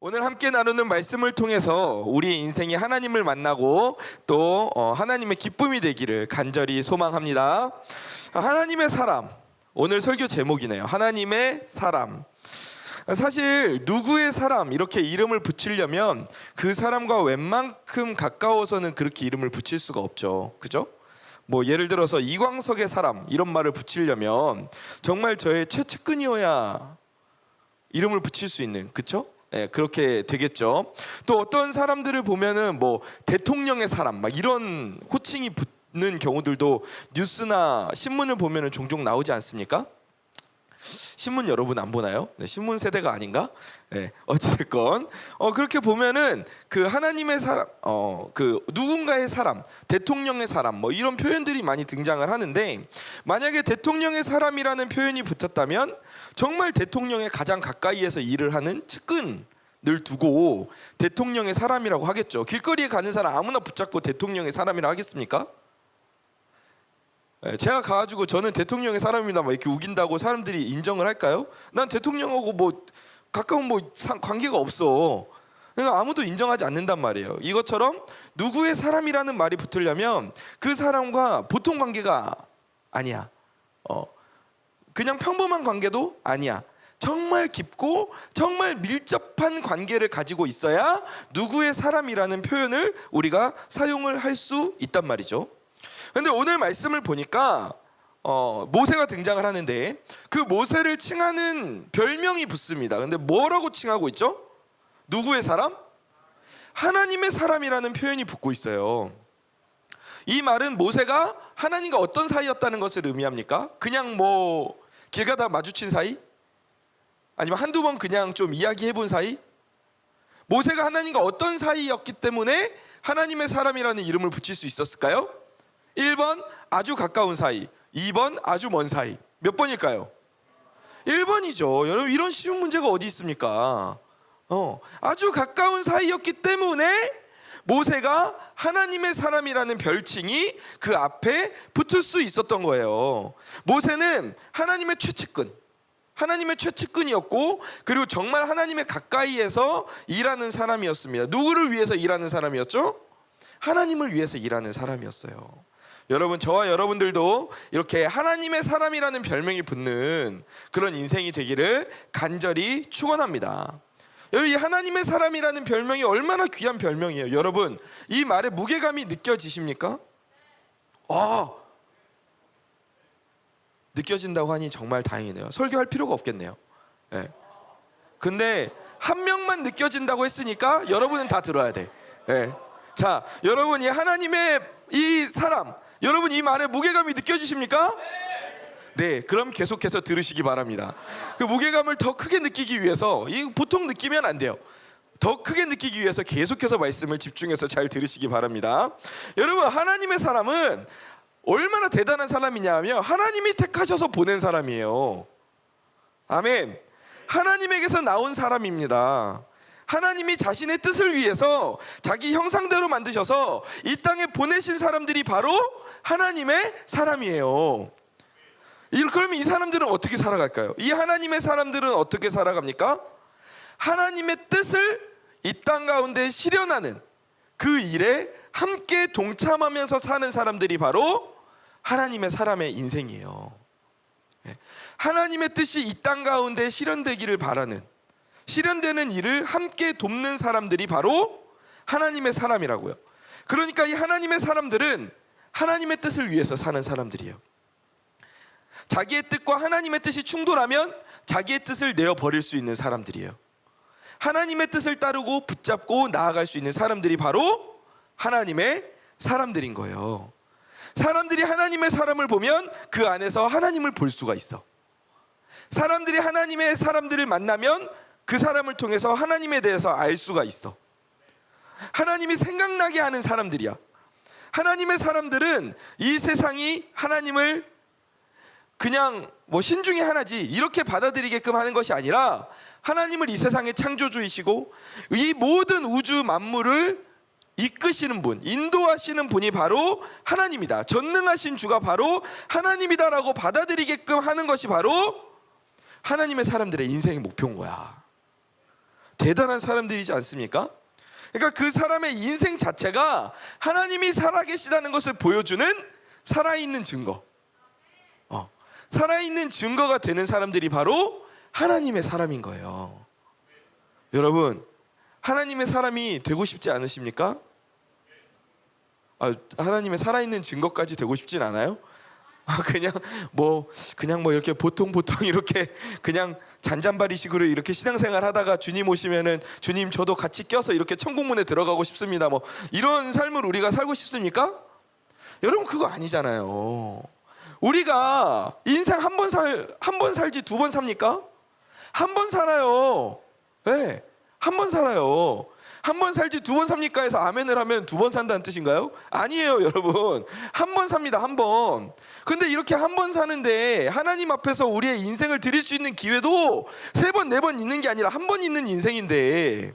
오늘 함께 나누는 말씀을 통해서 우리 인생이 하나님을 만나고 또 하나님의 기쁨이 되기를 간절히 소망합니다. 하나님의 사람, 오늘 설교 제목이네요. 하나님의 사람. 사실 누구의 사람 이렇게 이름을 붙이려면 그 사람과 웬만큼 가까워서는 그렇게 이름을 붙일 수가 없죠. 그죠? 뭐 예를 들어서 이광석의 사람 이런 말을 붙이려면 정말 저의 최측근이어야 이름을 붙일 수 있는, 그쵸? 네, 그렇게 되겠죠. 또 어떤 사람들을 보면은 뭐 대통령의 사람 막 이런 호칭이 붙는 경우들도 뉴스나 신문을 보면은 종종 나오지 않습니까? 신문 여러분 안 보나요? 네, 신문 세대가 아닌가? 네, 어찌됐건 그렇게 보면은 그 하나님의 사람, 그 누군가의 사람, 대통령의 사람 뭐 이런 표현들이 많이 등장을 하는데, 만약에 대통령의 사람이라는 표현이 붙었다면 정말 대통령의 가장 가까이에서 일을 하는 측근을 두고 대통령의 사람이라고 하겠죠. 길거리에 가는 사람 아무나 붙잡고 대통령의 사람이라 하겠습니까? 제가 가가지고 저는 대통령의 사람입니다 막 이렇게 우긴다고 사람들이 인정을 할까요? 난 대통령하고 뭐 가까운 뭐 관계가 없어. 그러니까 아무도 인정하지 않는단 말이에요. 이것처럼 누구의 사람이라는 말이 붙으려면 그 사람과 보통 관계가 아니야. 그냥 평범한 관계도 아니야. 정말 깊고 정말 밀접한 관계를 가지고 있어야 누구의 사람이라는 표현을 우리가 사용을 할 수 있단 말이죠. 근데 오늘 말씀을 보니까 모세가 등장을 하는데 그 모세를 칭하는 별명이 붙습니다. 근데 뭐라고 칭하고 있죠? 누구의 사람? 하나님의 사람이라는 표현이 붙고 있어요. 이 말은 모세가 하나님과 어떤 사이였다는 것을 의미합니까? 그냥 뭐 길 가다 마주친 사이? 아니면 한두 번 그냥 좀 이야기해 본 사이? 모세가 하나님과 어떤 사이였기 때문에 하나님의 사람이라는 이름을 붙일 수 있었을까요? 1번 아주 가까운 사이, 2번 아주 먼 사이. 몇 번일까요? 1번이죠. 여러분, 이런 쉬운 문제가 어디 있습니까? 아주 가까운 사이였기 때문에 모세가 하나님의 사람이라는 별칭이 그 앞에 붙을 수 있었던 거예요. 모세는 하나님의 최측근, 하나님의 최측근이었고, 그리고 정말 하나님의 가까이에서 일하는 사람이었습니다. 누구를 위해서 일하는 사람이었죠? 하나님을 위해서 일하는 사람이었어요. 여러분, 저와 여러분들도 이렇게 하나님의 사람이라는 별명이 붙는 그런 인생이 되기를 간절히 축원합니다. 여러분, 이 하나님의 사람이라는 별명이 얼마나 귀한 별명이에요. 여러분, 이 말의 무게감이 느껴지십니까? 느껴진다고 하니 정말 다행이네요. 설교할 필요가 없겠네요. 네. 근데 한 명만 느껴진다고 했으니까 여러분은 다 들어야 돼. 네. 자, 여러분, 이 하나님의 이 사람, 여러분 이 말의 무게감이 느껴지십니까? 네, 그럼 계속해서 들으시기 바랍니다. 그 무게감을 더 크게 느끼기 위해서, 이 보통 느끼면 안 돼요. 더 크게 느끼기 위해서 계속해서 말씀을 집중해서 잘 들으시기 바랍니다. 여러분, 하나님의 사람은 얼마나 대단한 사람이냐 하면 하나님이 택하셔서 보낸 사람이에요. 아멘. 하나님에게서 나온 사람입니다. 하나님이 자신의 뜻을 위해서 자기 형상대로 만드셔서 이 땅에 보내신 사람들이 바로 하나님의 사람이에요. 그러면 이 사람들은 어떻게 살아갈까요? 이 하나님의 사람들은 어떻게 살아갑니까? 하나님의 뜻을 이 땅 가운데 실현하는 그 일에 함께 동참하면서 사는 사람들이 바로 하나님의 사람의 인생이에요. 하나님의 뜻이 이 땅 가운데 실현되기를 바라는, 실현되는 일을 함께 돕는 사람들이 바로 하나님의 사람이라고요. 그러니까 이 하나님의 사람들은 하나님의 뜻을 위해서 사는 사람들이에요. 자기의 뜻과 하나님의 뜻이 충돌하면 자기의 뜻을 내어버릴 수 있는 사람들이에요. 하나님의 뜻을 따르고 붙잡고 나아갈 수 있는 사람들이 바로 하나님의 사람들인 거예요. 사람들이 하나님의 사람을 보면 그 안에서 하나님을 볼 수가 있어. 사람들이 하나님의 사람들을 만나면 그 사람을 통해서 하나님에 대해서 알 수가 있어. 하나님이 생각나게 하는 사람들이야. 하나님의 사람들은 이 세상이 하나님을 그냥 뭐 신중에 하나지 이렇게 받아들이게끔 하는 것이 아니라, 하나님을 이 세상의 창조주이시고 이 모든 우주 만물을 이끄시는 분, 인도하시는 분이 바로 하나님이다, 전능하신 주가 바로 하나님이다라고 받아들이게끔 하는 것이 바로 하나님의 사람들의 인생의 목표인 거야. 대단한 사람들이지 않습니까? 그러니까 그 사람의 인생 자체가 하나님이 살아계시다는 것을 보여주는 살아있는 증거, 살아있는 증거가 되는 사람들이 바로 하나님의 사람인 거예요. 여러분, 하나님의 사람이 되고 싶지 않으십니까? 하나님의 살아있는 증거까지 되고 싶진 않아요? 그냥 뭐 이렇게 보통 이렇게 그냥 잔잔바리식으로 이렇게 신앙생활 하다가 주님 오시면은 주님 저도 같이 껴서 이렇게 천국문에 들어가고 싶습니다, 뭐 이런 삶을 우리가 살고 싶습니까? 여러분, 그거 아니잖아요. 우리가 인생 한 번 살지 두 번 삽니까? 한 번 살아요. 네, 한 번 살아요. 한 번 살지 두 번 삽니까 해서 아멘을 하면 두 번 산다는 뜻인가요? 아니에요, 여러분. 한 번 삽니다, 한 번. 근데 이렇게 한 번 사는데 하나님 앞에서 우리의 인생을 드릴 수 있는 기회도 세 번, 네 번 있는 게 아니라 한 번 있는 인생인데,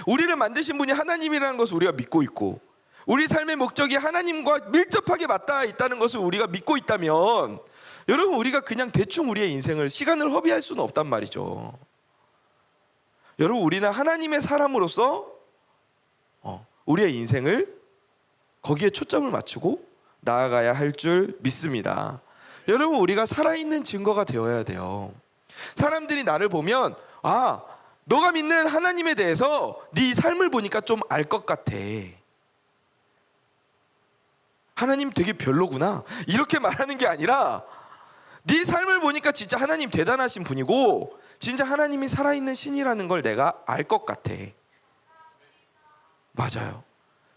우리를 만드신 분이 하나님이라는 것을 우리가 믿고 있고, 우리 삶의 목적이 하나님과 밀접하게 맞닿아 있다는 것을 우리가 믿고 있다면, 여러분, 우리가 그냥 대충 우리의 인생을 시간을 허비할 수는 없단 말이죠. 여러분, 우리는 하나님의 사람으로서 우리의 인생을 거기에 초점을 맞추고 나아가야 할 줄 믿습니다. 여러분, 우리가 살아있는 증거가 되어야 돼요. 사람들이 나를 보면 너가 믿는 하나님에 대해서 네 삶을 보니까 좀 알 것 같아. 하나님 되게 별로구나, 이렇게 말하는 게 아니라 네 삶을 보니까 진짜 하나님 대단하신 분이고 진짜 하나님이 살아있는 신이라는 걸 내가 알 것 같아. 맞아요.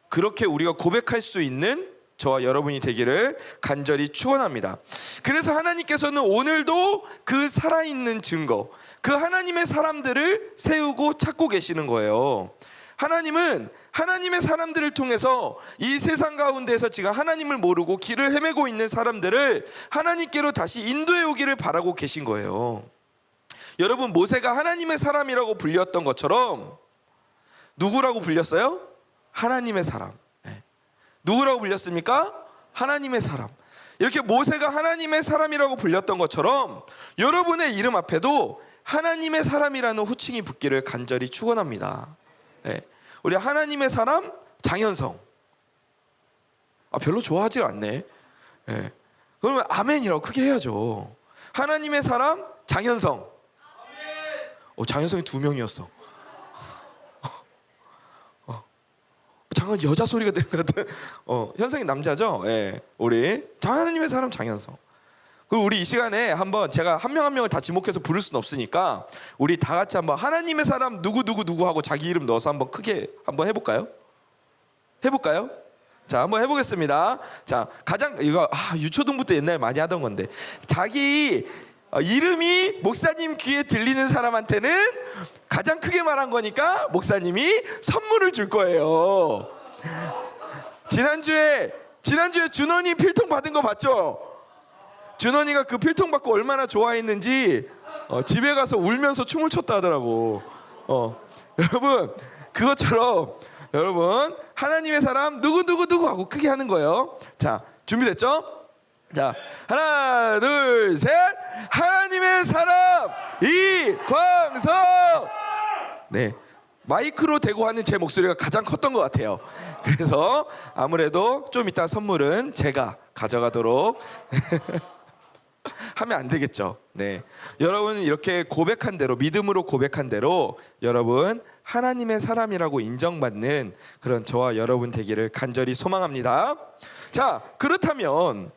그렇게 우리가 고백할 수 있는 저와 여러분이 되기를 간절히 축원합니다. 그래서 하나님께서는 오늘도 그 살아있는 증거, 그 하나님의 사람들을 세우고 찾고 계시는 거예요. 하나님은 하나님의 사람들을 통해서 이 세상 가운데서 지금 하나님을 모르고 길을 헤매고 있는 사람들을 하나님께로 다시 인도해 오기를 바라고 계신 거예요. 여러분, 모세가 하나님의 사람이라고 불렸던 것처럼 누구라고 불렸어요? 하나님의 사람. 누구라고 불렸습니까? 하나님의 사람. 이렇게 모세가 하나님의 사람이라고 불렸던 것처럼 여러분의 이름 앞에도 하나님의 사람이라는 호칭이 붙기를 간절히 축원합니다. 우리 하나님의 사람 장현성. 별로 좋아하지 않네. 그러면 아멘이라고 크게 해야죠. 하나님의 사람 장현성. 장현성이 2명이었어. 잠깐 여자 소리가 들린 것 같은. 현성이 남자죠? 우리 하나님의 사람 장현성. 그리고 우리 이 시간에 한번 제가 한 명 한 명을 다 지목해서 부를 수는 없으니까 우리 다 같이 한번 하나님의 사람 누구 하고 자기 이름 넣어서 한번 크게 한번 해볼까요? 자, 한번 해보겠습니다. 자, 가장 이거 유초등부 때 옛날에 많이 하던 건데, 자기 이름이 목사님 귀에 들리는 사람한테는 가장 크게 말한 거니까 목사님이 선물을 줄 거예요. 지난주에 준원이 필통 받은 거 봤죠? 준원이가 그 필통 받고 얼마나 좋아했는지 집에 가서 울면서 춤을 췄다 하더라고. 여러분, 그것처럼 여러분 하나님의 사람 누구 하고 크게 하는 거예요. 자, 준비됐죠? 자, 하나 둘 셋. 하나님의 사람 이광석. 네, 마이크로 대고 하는 제 목소리가 가장 컸던 것 같아요. 그래서 아무래도 좀 이따 선물은 제가 가져가도록 하면 안 되겠죠. 네, 여러분 이렇게 고백한 대로, 믿음으로 고백한 대로 여러분 하나님의 사람이라고 인정받는 그런 저와 여러분 되기를 간절히 소망합니다. 자, 그렇다면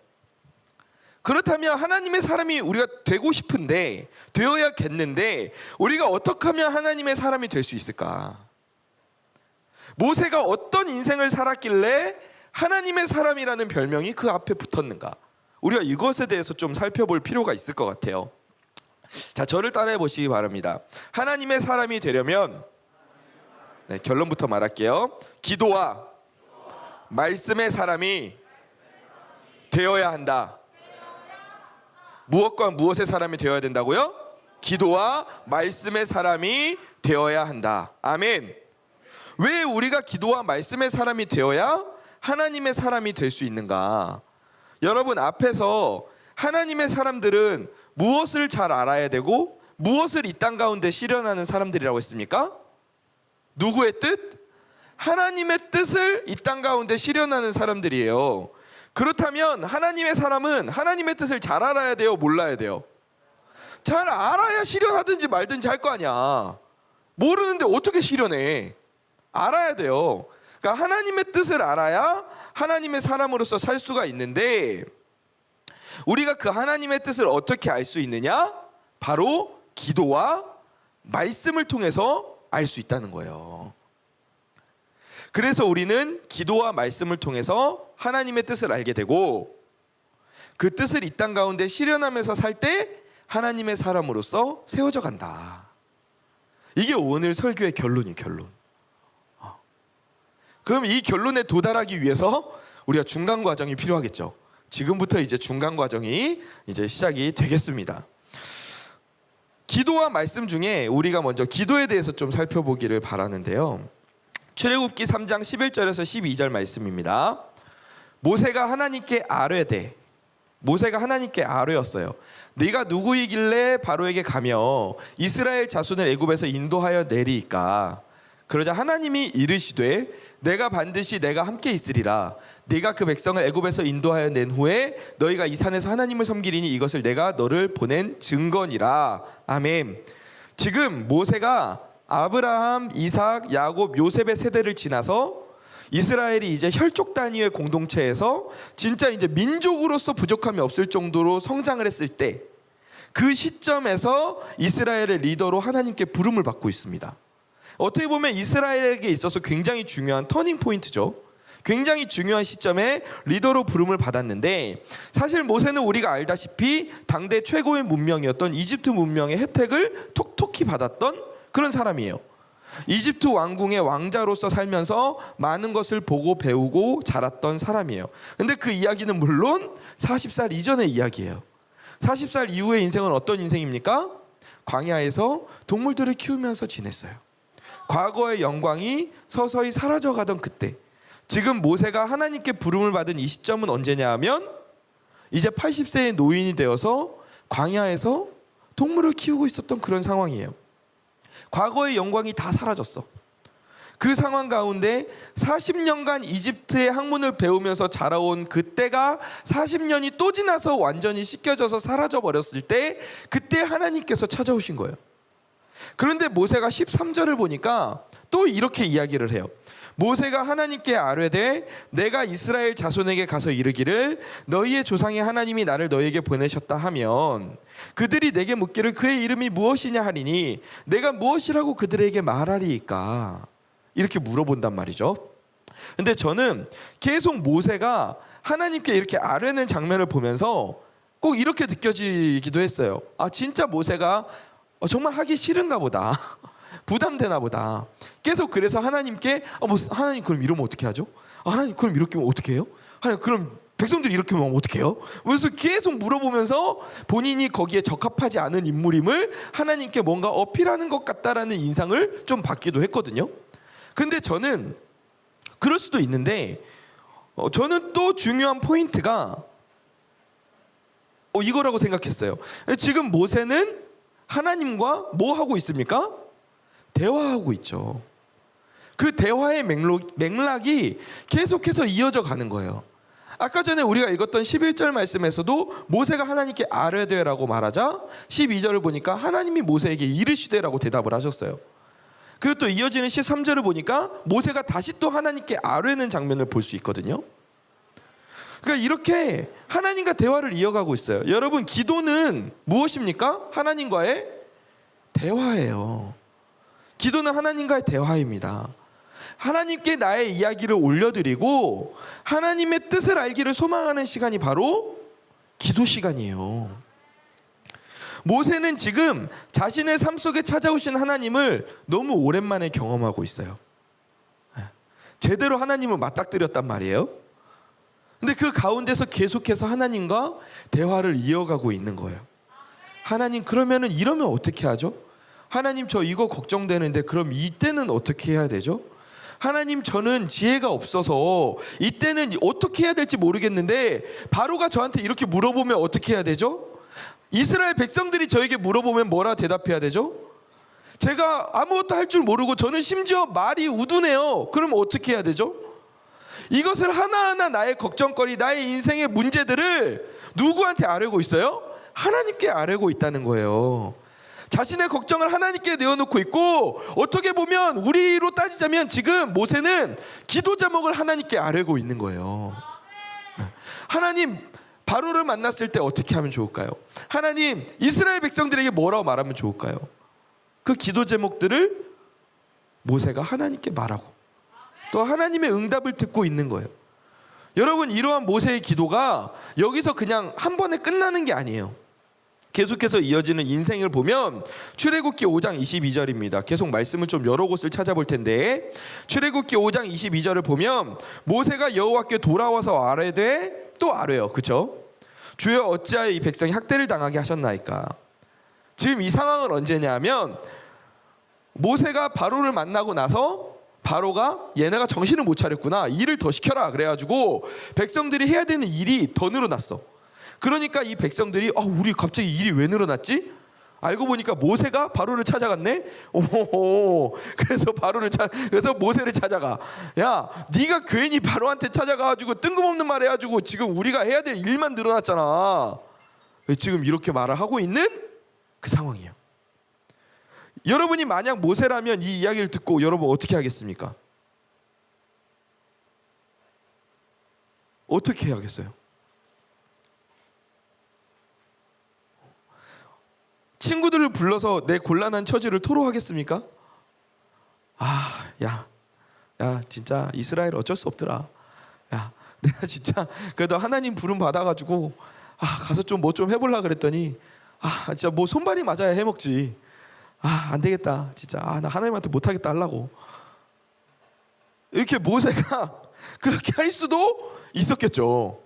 하나님의 사람이 우리가 되고 싶은데, 되어야겠는데 우리가 어떻게 하면 하나님의 사람이 될 수 있을까? 모세가 어떤 인생을 살았길래 하나님의 사람이라는 별명이 그 앞에 붙었는가? 우리가 이것에 대해서 좀 살펴볼 필요가 있을 것 같아요. 자, 저를 따라해 보시기 바랍니다. 하나님의 사람이 되려면, 결론부터 말할게요. 기도와 말씀의 사람이 되어야 한다. 무엇과 무엇의 사람이 되어야 된다고요? 기도와 말씀의 사람이 되어야 한다. 아멘. 왜 우리가 기도와 말씀의 사람이 되어야 하나님의 사람이 될 수 있는가? 여러분, 앞에서 하나님의 사람들은 무엇을 잘 알아야 되고 무엇을 이 땅 가운데 실현하는 사람들이라고 했습니까? 누구의 뜻? 하나님의 뜻을 이 땅 가운데 실현하는 사람들이에요. 그렇다면 하나님의 사람은 하나님의 뜻을 잘 알아야 돼요? 몰라야 돼요? 잘 알아야 실현하든지 말든지 할 거 아니야. 모르는데 어떻게 실현해? 알아야 돼요. 그러니까 하나님의 뜻을 알아야 하나님의 사람으로서 살 수가 있는데, 우리가 그 하나님의 뜻을 어떻게 알 수 있느냐? 바로 기도와 말씀을 통해서 알 수 있다는 거예요. 그래서 우리는 기도와 말씀을 통해서 하나님의 뜻을 알게 되고, 그 뜻을 이 땅 가운데 실현하면서 살 때 하나님의 사람으로서 세워져 간다. 이게 오늘 설교의 결론이에요. 결론. 그럼 이 결론에 도달하기 위해서 우리가 중간 과정이 필요하겠죠. 지금부터 이제 중간 과정이 이제 시작이 되겠습니다. 기도와 말씀 중에 우리가 먼저 기도에 대해서 좀 살펴보기를 바라는데요. 출애굽기 3장 11절에서 12절 말씀입니다. 모세가 하나님께 아뢰되, 모세가 하나님께 아뢰었어요. 네가 누구이길래 바로에게 가며 이스라엘 자손을 애굽에서 인도하여 내리이까? 그러자 하나님이 이르시되 내가 반드시 내가 함께 있으리라. 네가 그 백성을 애굽에서 인도하여 낸 후에 너희가 이 산에서 하나님을 섬기리니 이것을 내가 너를 보낸 증거니라. 아멘. 지금 모세가 아브라함, 이삭, 야곱, 요셉의 세대를 지나서 이스라엘이 이제 혈족 단위의 공동체에서 진짜 이제 민족으로서 부족함이 없을 정도로 성장을 했을 때, 그 시점에서 이스라엘의 리더로 하나님께 부름을 받고 있습니다. 어떻게 보면 이스라엘에게 있어서 굉장히 중요한 터닝 포인트죠. 굉장히 중요한 시점에 리더로 부름을 받았는데, 사실 모세는 우리가 알다시피 당대 최고의 문명이었던 이집트 문명의 혜택을 톡톡히 받았던 그런 사람이에요. 이집트 왕궁의 왕자로서 살면서 많은 것을 보고 배우고 자랐던 사람이에요. 근데 그 이야기는 물론 40살 이전의 이야기예요. 40살 이후의 인생은 어떤 인생입니까? 광야에서 동물들을 키우면서 지냈어요. 과거의 영광이 서서히 사라져가던 그때, 지금 모세가 하나님께 부름을 받은 이 시점은 언제냐 하면 이제 80세의 노인이 되어서 광야에서 동물을 키우고 있었던 그런 상황이에요. 과거의 영광이 다 사라졌어. 그 상황 가운데 40년간 이집트의 학문을 배우면서 자라온 그때가 40년이 또 지나서 완전히 씻겨져서 사라져 버렸을 때, 그때 하나님께서 찾아오신 거예요. 그런데 모세가 13절을 보니까 또 이렇게 이야기를 해요. 모세가 하나님께 아뢰되 내가 이스라엘 자손에게 가서 이르기를 너희의 조상의 하나님이 나를 너희에게 보내셨다 하면 그들이 내게 묻기를 그의 이름이 무엇이냐 하리니 내가 무엇이라고 그들에게 말하리이까? 이렇게 물어본단 말이죠. 근데 저는 계속 모세가 하나님께 이렇게 아뢰는 장면을 보면서 꼭 이렇게 느껴지기도 했어요. 아, 진짜 모세가 정말 하기 싫은가 보다. 부담되나 보다. 계속 그래서 하나님께 하나님 그럼 이러면 어떻게 하죠? 하나님 그럼 이렇게 하면 어떻게 해요? 하나님 그럼 백성들이 이렇게 하면 어떻게 해요? 그래서 계속 물어보면서 본인이 거기에 적합하지 않은 인물임을 하나님께 뭔가 어필하는 것 같다라는 인상을 좀 받기도 했거든요. 근데 저는 그럴 수도 있는데 저는 또 중요한 포인트가 이거라고 생각했어요. 지금 모세는 하나님과 뭐 하고 있습니까? 대화하고 있죠. 그 대화의 맥락이 계속해서 이어져 가는 거예요. 아까 전에 우리가 읽었던 11절 말씀에서도 모세가 하나님께 아뢰되라고 말하자 12절을 보니까 하나님이 모세에게 이르시되라고 대답을 하셨어요. 그리고 또 이어지는 13절을 보니까 모세가 다시 또 하나님께 아뢰는 장면을 볼 수 있거든요. 그러니까 이렇게 하나님과 대화를 이어가고 있어요. 여러분, 기도는 무엇입니까? 하나님과의 대화예요. 기도는 하나님과의 대화입니다. 하나님께 나의 이야기를 올려드리고 하나님의 뜻을 알기를 소망하는 시간이 바로 기도 시간이에요. 모세는 지금 자신의 삶 속에 찾아오신 하나님을 너무 오랜만에 경험하고 있어요. 제대로 하나님을 맞닥뜨렸단 말이에요. 근데 그 가운데서 계속해서 하나님과 대화를 이어가고 있는 거예요. 하나님, 그러면은 이러면 어떻게 하죠? 하나님, 저 이거 걱정되는데 그럼 이때는 어떻게 해야 되죠? 하나님, 저는 지혜가 없어서 이때는 어떻게 해야 될지 모르겠는데 바로가 저한테 이렇게 물어보면 어떻게 해야 되죠? 이스라엘 백성들이 저에게 물어보면 뭐라 대답해야 되죠? 제가 아무것도 할 줄 모르고 저는 심지어 말이 우두네요. 그럼 어떻게 해야 되죠? 이것을 하나하나 나의 걱정거리, 나의 인생의 문제들을 누구한테 아뢰고 있어요? 하나님께 아뢰고 있다는 거예요. 자신의 걱정을 하나님께 내어놓고 있고, 어떻게 보면 우리로 따지자면 지금 모세는 기도 제목을 하나님께 아뢰고 있는 거예요. 하나님, 바로를 만났을 때 어떻게 하면 좋을까요? 하나님, 이스라엘 백성들에게 뭐라고 말하면 좋을까요? 그 기도 제목들을 모세가 하나님께 말하고 또 하나님의 응답을 듣고 있는 거예요. 여러분, 이러한 모세의 기도가 여기서 그냥 한 번에 끝나는 게 아니에요. 계속해서 이어지는 인생을 보면 출애굽기 5장 22절입니다. 계속 말씀을 좀 여러 곳을 찾아볼 텐데, 출애굽기 5장 22절을 보면 모세가 여호와께 돌아와서 아뢰되, 또 아뢰요. 그렇죠? 주여 어찌하여 이 백성이 학대를 당하게 하셨나이까. 지금 이 상황은 언제냐면 모세가 바로를 만나고 나서 바로가 얘네가 정신을 못 차렸구나, 일을 더 시켜라 그래가지고 백성들이 해야 되는 일이 더 늘어났어. 그러니까 이 백성들이 우리 갑자기 일이 왜 늘어났지? 알고 보니까 모세가 바로를 찾아갔네. 오호. 그래서 모세를 찾아가. 야, 네가 괜히 바로한테 찾아가가지고 뜬금없는 말 해가지고 지금 우리가 해야 될 일만 늘어났잖아. 지금 이렇게 말을 하고 있는 그 상황이에요. 여러분이 만약 모세라면 이 이야기를 듣고 여러분 어떻게 하겠습니까? 어떻게 해야겠어요? 친구들을 불러서 내 곤란한 처지를 토로하겠습니까? 야, 진짜 이스라엘 어쩔 수 없더라. 야, 내가 진짜 그래도 하나님 부름 받아가지고 가서 좀 뭐 좀 해보려 그랬더니 진짜 뭐 손발이 맞아야 해먹지. 안 되겠다. 진짜 나 하나님한테 못하겠다 하려고. 이렇게 모세가 그렇게 할 수도 있었겠죠.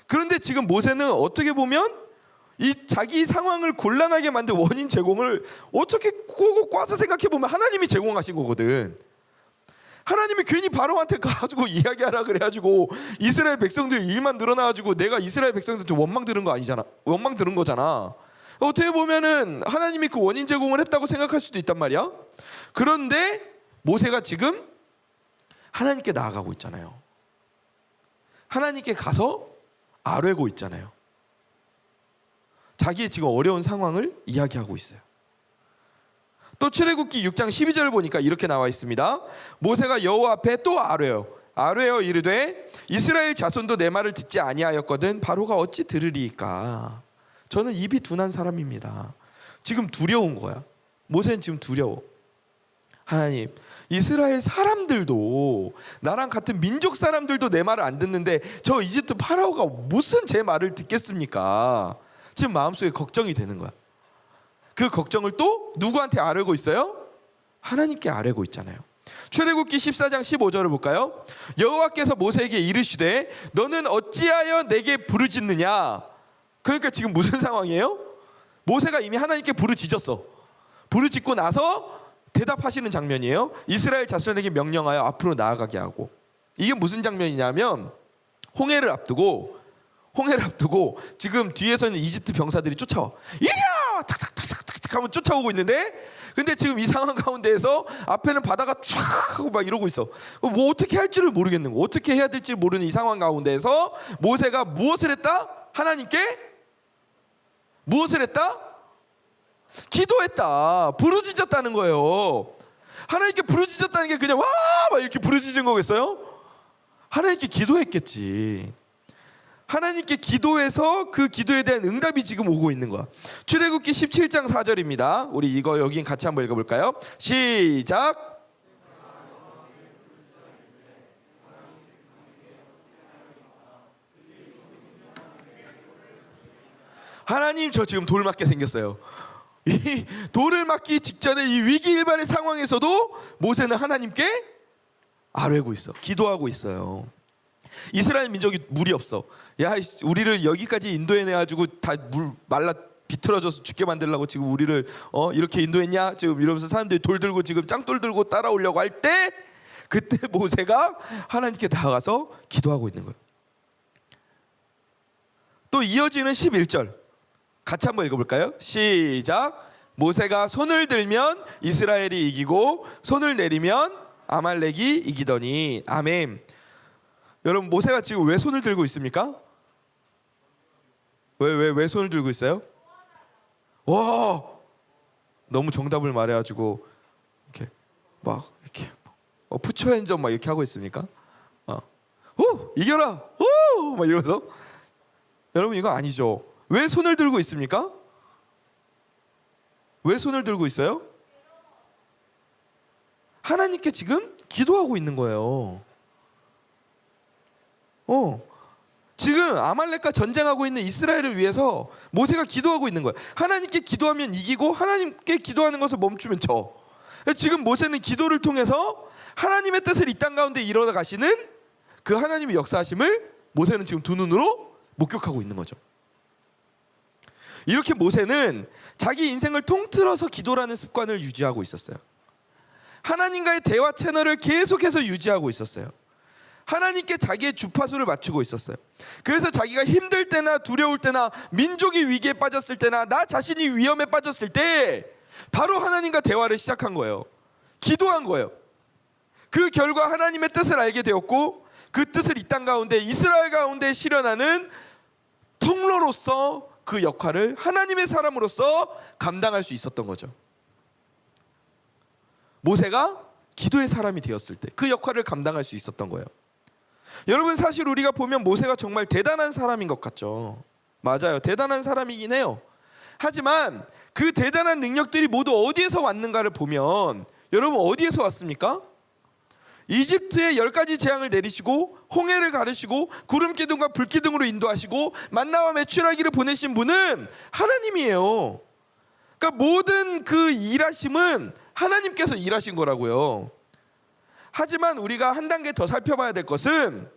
그런데 지금 모세는 어떻게 보면 이 자기 상황을 곤란하게 만든 원인 제공을 어떻게 꼬고 꽈서 생각해보면 하나님이 제공하신 거거든. 하나님이 괜히 바로한테 가가지고 이야기하라 그래가지고 이스라엘 백성들 일만 늘어나가지고 내가 이스라엘 백성들한테 원망 들은 거 아니잖아. 원망 들은 거잖아. 어떻게 보면은 하나님이 그 원인 제공을 했다고 생각할 수도 있단 말이야. 그런데 모세가 지금 하나님께 나아가고 있잖아요. 하나님께 가서 아뢰고 있잖아요. 자기의 지금 어려운 상황을 이야기하고 있어요. 또 출애굽기 6장 12절을 보니까 이렇게 나와 있습니다. 모세가 여호와 앞에 또 아뢰어 이르되 이스라엘 자손도 내 말을 듣지 아니하였거든 바로가 어찌 들으리이까. 저는 입이 둔한 사람입니다. 지금 두려운 거야. 모세는 지금 두려워. 하나님, 이스라엘 사람들도 나랑 같은 민족 사람들도 내 말을 안 듣는데 저 이집트 파라오가 무슨 제 말을 듣겠습니까? 지금 마음속에 걱정이 되는 거야. 그 걱정을 또 누구한테 아뢰고 있어요? 하나님께 아뢰고 있잖아요. 출애굽기 14장 15절을 볼까요? 여호와께서 모세에게 이르시되 너는 어찌하여 내게 부르짖느냐. 그러니까 지금 무슨 상황이에요? 모세가 이미 하나님께 부르짖었어. 부르짖고 나서 대답하시는 장면이에요. 이스라엘 자손에게 명령하여 앞으로 나아가게 하고. 이게 무슨 장면이냐면 홍해를 앞두고 지금 뒤에서는 이집트 병사들이 쫓아와. 이리야! 탁탁탁탁탁 하면 쫓아오고 있는데, 근데 지금 이 상황 가운데에서 앞에는 바다가 쫙 하고 막 이러고 있어. 뭐 어떻게 할지를 모르겠는 거, 어떻게 해야 될지 모르는 이 상황 가운데에서 모세가 무엇을 했다? 하나님께 무엇을 했다? 기도했다. 부르짖었다는 거예요. 하나님께 부르짖었다는 게 그냥 와! 막 이렇게 부르짖은 거겠어요? 하나님께 기도했겠지. 하나님께 기도해서 그 기도에 대한 응답이 지금 오고 있는 거야. 출애굽기 17장 4절입니다. 우리 이거 여긴 같이 한번 읽어볼까요? 시작. 하나님, 저 지금 돌 맞게 생겼어요. 이 돌을 맞기 직전에 이 위기일반의 상황에서도 모세는 하나님께 아뢰고 있어. 기도하고 있어요. 이스라엘 민족이 물이 없어. 야, 우리를 여기까지 인도해내가지고 다 물 말라 비틀어져서 죽게 만들려고 지금 우리를 이렇게 인도했냐? 지금 이러면서 사람들이 돌 들고 지금 짱돌 들고 따라오려고 할 때, 그때 모세가 하나님께 나아가서 기도하고 있는 거예요. 또 이어지는 11절 같이 한번 읽어볼까요? 시작. 모세가 손을 들면 이스라엘이 이기고 손을 내리면 아말렉이 이기더니. 아멘. 여러분, 모세가 지금 왜 손을 들고 있습니까? 왜 손을 들고 있어요? 와, 너무 정답을 말해가지고 이렇게 막 이렇게 푸처 핸즈업 막 이렇게 하고 있습니까? 오, 이겨라, 오, 막 이러면서. 여러분, 이거 아니죠. 왜 손을 들고 있습니까? 왜 손을 들고 있어요? 하나님께 지금 기도하고 있는 거예요. 지금 아말렉과 전쟁하고 있는 이스라엘을 위해서 모세가 기도하고 있는 거예요. 하나님께 기도하면 이기고 하나님께 기도하는 것을 멈추면 져. 지금 모세는 기도를 통해서 하나님의 뜻을 이 땅 가운데 이뤄 가시는 그 하나님의 역사하심을 모세는 지금 두 눈으로 목격하고 있는 거죠. 이렇게 모세는 자기 인생을 통틀어서 기도라는 습관을 유지하고 있었어요. 하나님과의 대화 채널을 계속해서 유지하고 있었어요. 하나님께 자기의 주파수를 맞추고 있었어요. 그래서 자기가 힘들 때나 두려울 때나 민족이 위기에 빠졌을 때나 나 자신이 위험에 빠졌을 때 바로 하나님과 대화를 시작한 거예요. 기도한 거예요. 그 결과 하나님의 뜻을 알게 되었고 그 뜻을 이 땅 가운데 이스라엘 가운데 실현하는 통로로서 그 역할을 하나님의 사람으로서 감당할 수 있었던 거죠. 모세가 기도의 사람이 되었을 때 그 역할을 감당할 수 있었던 거예요. 여러분, 사실 우리가 보면 모세가 정말 대단한 사람인 것 같죠. 맞아요, 대단한 사람이긴 해요. 하지만 그 대단한 능력들이 모두 어디에서 왔는가를 보면 여러분, 어디에서 왔습니까? 이집트에 10가지 재앙을 내리시고 홍해를 가르시고 구름 기둥과 불 기둥으로 인도하시고 만나와 메추라기를 보내신 분은 하나님이에요. 그러니까 모든 그 일하심은 하나님께서 일하신 거라고요. 하지만 우리가 한 단계 더 살펴봐야 될 것은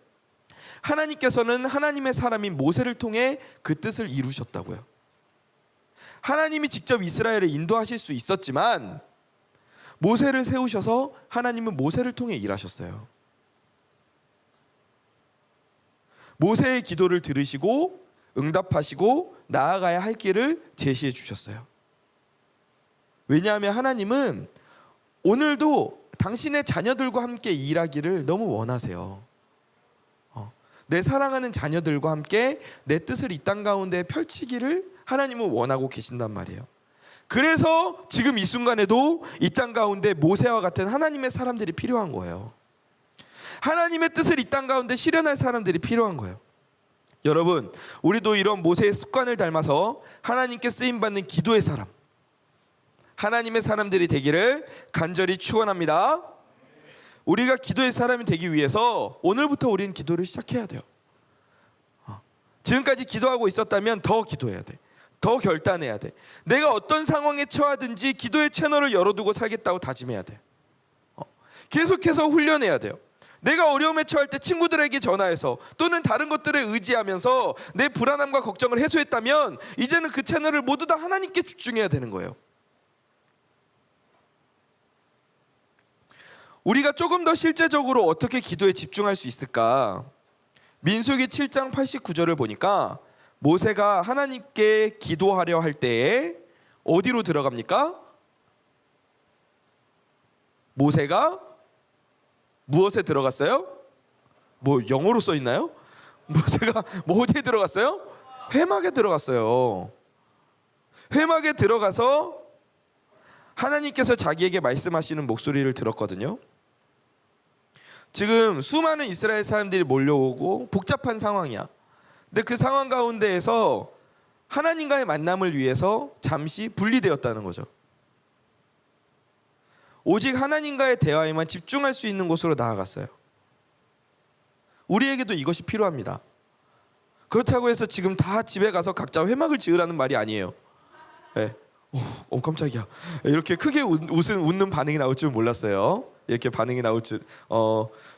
하나님께서는 하나님의 사람인 모세를 통해 그 뜻을 이루셨다고요. 하나님이 직접 이스라엘을 인도하실 수 있었지만 모세를 세우셔서 하나님은 모세를 통해 일하셨어요. 모세의 기도를 들으시고 응답하시고 나아가야 할 길을 제시해 주셨어요. 왜냐하면 하나님은 오늘도 당신의 자녀들과 함께 일하기를 너무 원하세요. 내 사랑하는 자녀들과 함께 내 뜻을 이 땅 가운데 펼치기를 하나님은 원하고 계신단 말이에요. 그래서 지금 이 순간에도 이 땅 가운데 모세와 같은 하나님의 사람들이 필요한 거예요. 하나님의 뜻을 이 땅 가운데 실현할 사람들이 필요한 거예요. 여러분, 우리도 이런 모세의 습관을 닮아서 하나님께 쓰임받는 기도의 사람, 하나님의 사람들이 되기를 간절히 축원합니다. 우리가 기도의 사람이 되기 위해서 오늘부터 우리는 기도를 시작해야 돼요. 지금까지 기도하고 있었다면 더 기도해야 돼. 더 결단해야 돼. 내가 어떤 상황에 처하든지 기도의 채널을 열어두고 살겠다고 다짐해야 돼. 계속해서 훈련해야 돼요. 내가 어려움에 처할 때 친구들에게 전화해서 또는 다른 것들에 의지하면서 내 불안함과 걱정을 해소했다면 이제는 그 채널을 모두 다 하나님께 집중해야 되는 거예요. 우리가 조금 더 실제적으로 어떻게 기도에 집중할 수 있을까? 민수기 7장 89절을 보니까 모세가 하나님께 기도하려 할 때에 어디로 들어갑니까? 모세가 무엇에 들어갔어요? 뭐 영어로 써 있나요? 모세가 뭐 어디에 들어갔어요? 회막에 들어갔어요. 회막에 들어가서 하나님께서 자기에게 말씀하시는 목소리를 들었거든요. 지금 수많은 이스라엘 사람들이 몰려오고 복잡한 상황이야. 근데 그 상황 가운데에서 하나님과의 만남을 위해서 잠시 분리되었다는 거죠. 오직 하나님과의 대화에만 집중할 수 있는 곳으로 나아갔어요. 우리에게도 이것이 필요합니다. 그렇다고 해서 지금 다 집에 가서 각자 회막을 지으라는 말이 아니에요. 네. 깜짝이야. 이렇게 크게 웃는 반응이 나올 줄 몰랐어요. 이렇게 반응이 나올 줄.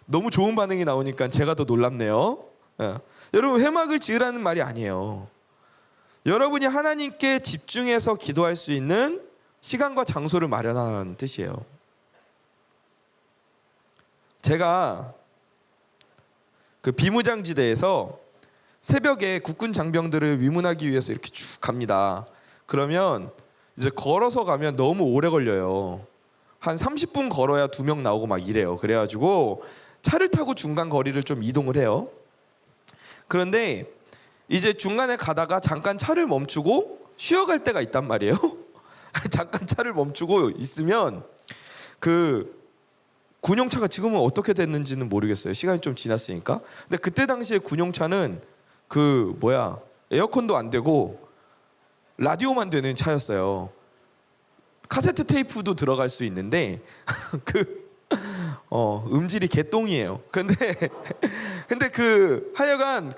너무 좋은 반응이 나오니까 제가 더 놀랍네요. 네. 여러분, 회막을 지으라는 말이 아니에요. 여러분이 하나님께 집중해서 기도할 수 있는 시간과 장소를 마련하라는 뜻이에요. 제가 그 비무장지대에서 새벽에 국군 장병들을 위문하기 위해서 이렇게 쭉 갑니다. 그러면 이제 걸어서 가면 너무 오래 걸려요. 한 30분 걸어야 2명 나오고 막 이래요. 그래가지고 차를 타고 중간 거리를 좀 이동을 해요. 그런데 이제 중간에 가다가 잠깐 차를 멈추고 쉬어갈 때가 있단 말이에요. 잠깐 차를 멈추고 있으면 그 군용차가 지금은 어떻게 됐는지는 모르겠어요. 시간이 좀 지났으니까. 근데 그때 당시에 군용차는 에어컨도 안 되고 라디오만 되는 차였어요. 카세트 테이프도 들어갈 수 있는데 음질이 개똥이에요. 근데 하여간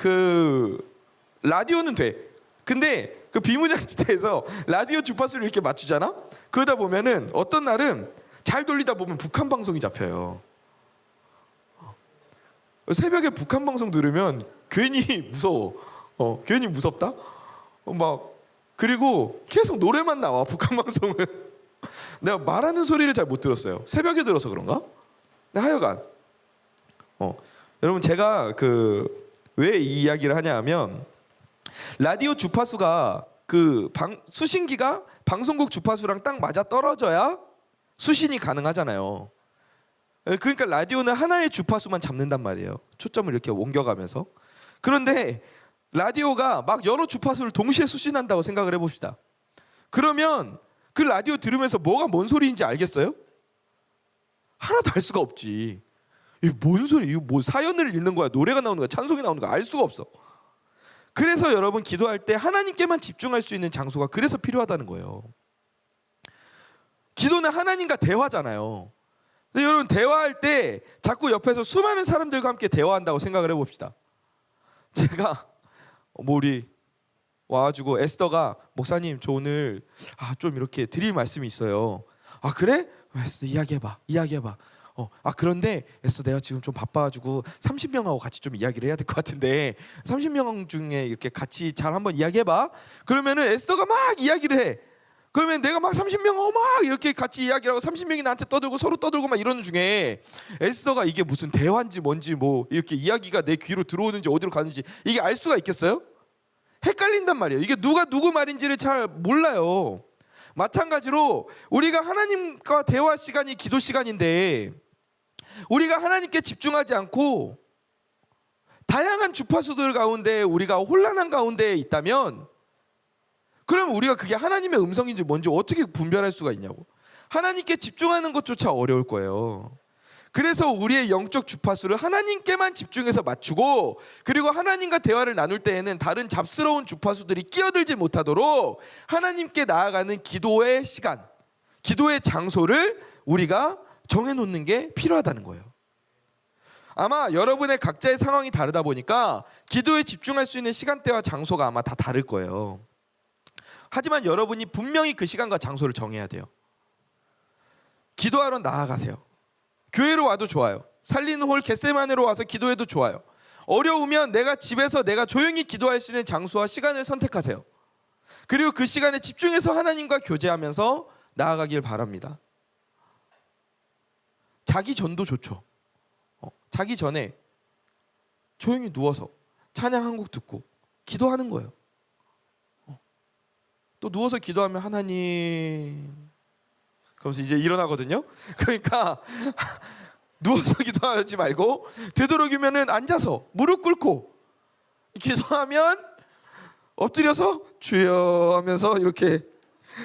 라디오는 돼. 근데 그 비무장지대에서 라디오 주파수를 이렇게 맞추잖아. 그러다 보면은 어떤 날은 잘 돌리다 보면 북한 방송이 잡혀요. 새벽에 북한 방송 들으면 괜히 무서워. 괜히 무섭다. 그리고 계속 노래만 나와 북한 방송은. 내가 말하는 소리를 잘 못 들었어요. 새벽에 들어서 그런가? 근데 하여간 여러분 제가 왜 이 이야기를 하냐하면 라디오 주파수가 수신기가 방송국 주파수랑 딱 맞아 떨어져야 수신이 가능하잖아요. 그러니까 라디오는 하나의 주파수만 잡는단 말이에요. 초점을 이렇게 옮겨가면서. 그런데 라디오가 막 여러 주파수를 동시에 수신한다고 생각을 해봅시다. 그러면 그 라디오 들으면서 뭐가 뭔 소리인지 알겠어요? 하나도 알 수가 없지. 이게 뭔 소리? 이거 뭐 사연을 읽는 거야? 노래가 나오는 거야? 찬송이 나오는 거야? 알 수가 없어. 그래서 여러분 기도할 때 하나님께만 집중할 수 있는 장소가 그래서 필요하다는 거예요. 기도는 하나님과 대화잖아요. 근데 여러분 대화할 때 자꾸 옆에서 수많은 사람들과 함께 대화한다고 생각을 해봅시다. 제가 우리 와가지고 에스더가 목사님 저 오늘 좀 이렇게 드릴 말씀이 있어요. 그래? 에스더 이야기해봐. 그런데 에스더 내가 지금 좀 바빠가지고 30명하고 같이 좀 이야기를 해야 될 것 같은데 30명 중에 이렇게 같이 잘 한번 이야기해봐. 그러면은 에스더가 막 이야기를 해. 그러면 내가 막 30명하고 막 이렇게 같이 이야기를 하고 30명이 나한테 떠들고 서로 떠들고 막 이러는 중에 에스더가 이게 무슨 대화인지 뭔지 뭐 이렇게 이야기가 내 귀로 들어오는지 어디로 가는지 이게 알 수가 있겠어요? 헷갈린단 말이에요. 이게 누가 누구 말인지를 잘 몰라요. 마찬가지로 우리가 하나님과 대화 시간이 기도 시간인데 우리가 하나님께 집중하지 않고 다양한 주파수들 가운데 우리가 혼란한 가운데 있다면 그럼 우리가 그게 하나님의 음성인지 뭔지 어떻게 분별할 수가 있냐고. 하나님께 집중하는 것조차 어려울 거예요. 그래서 우리의 영적 주파수를 하나님께만 집중해서 맞추고 그리고 하나님과 대화를 나눌 때에는 다른 잡스러운 주파수들이 끼어들지 못하도록 하나님께 나아가는 기도의 시간, 기도의 장소를 우리가 정해놓는 게 필요하다는 거예요. 아마 여러분의 각자의 상황이 다르다 보니까 기도에 집중할 수 있는 시간대와 장소가 아마 다 다를 거예요. 하지만 여러분이 분명히 그 시간과 장소를 정해야 돼요. 기도하러 나아가세요. 교회로 와도 좋아요. 살리는 홀 겟세마네로 와서 기도해도 좋아요. 어려우면 내가 집에서 내가 조용히 기도할 수 있는 장소와 시간을 선택하세요. 그리고 그 시간에 집중해서 하나님과 교제하면서 나아가길 바랍니다. 자기 전도 좋죠. 자기 전에 조용히 누워서 찬양 한 곡 듣고 기도하는 거예요. 또 누워서 기도하면 하나님 그러면서 이제 일어나거든요. 그러니까 누워서 기도하지 말고 되도록이면은 앉아서 무릎 꿇고 기도하면 엎드려서 주여 하면서 이렇게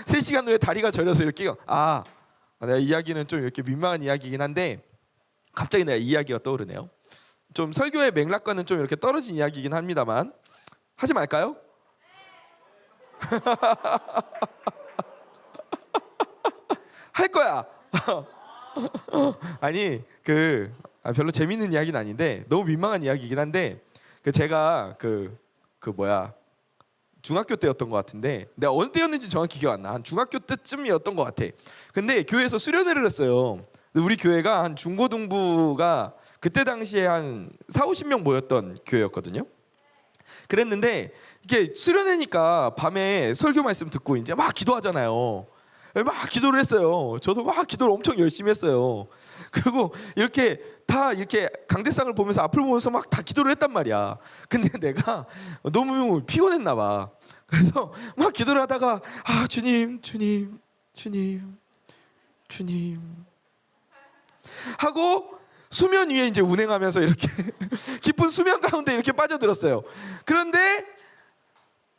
3시간 후에 다리가 저려서 이렇게 내가 이야기는 좀 이렇게 민망한 이야기이긴 한데 갑자기 내가 이야기가 떠오르네요. 좀 설교의 맥락과는 좀 이렇게 떨어진 이야기이긴 합니다만 하지 말까요? 할 거야. 아니 별로 재밌는 이야기는 아닌데 너무 민망한 이야기이긴 한데 제가 중학교 때였던 것 같은데 내가 어느 때였는지 정확히 기억 안 나. 한 중학교 때쯤이었던 것 같아. 근데 교회에서 수련회를 했어요. 우리 교회가 한 중고등부가 그때 당시에 한 40-50명 모였던 교회였거든요. 그랬는데 이게 수련회니까 밤에 설교 말씀 듣고 이제 막 기도하잖아요. 막 기도를 했어요. 저도 막 기도를 엄청 열심히 했어요. 그리고 이렇게 다 이렇게 강대상을 보면서 앞을 보면서 막 다 기도를 했단 말이야. 근데 내가 너무 피곤했나 봐. 그래서 막 기도를 하다가 아 주님 주님 주님 주님 하고 수면 위에 이제 운행하면서 이렇게 깊은 수면 가운데 이렇게 빠져들었어요. 그런데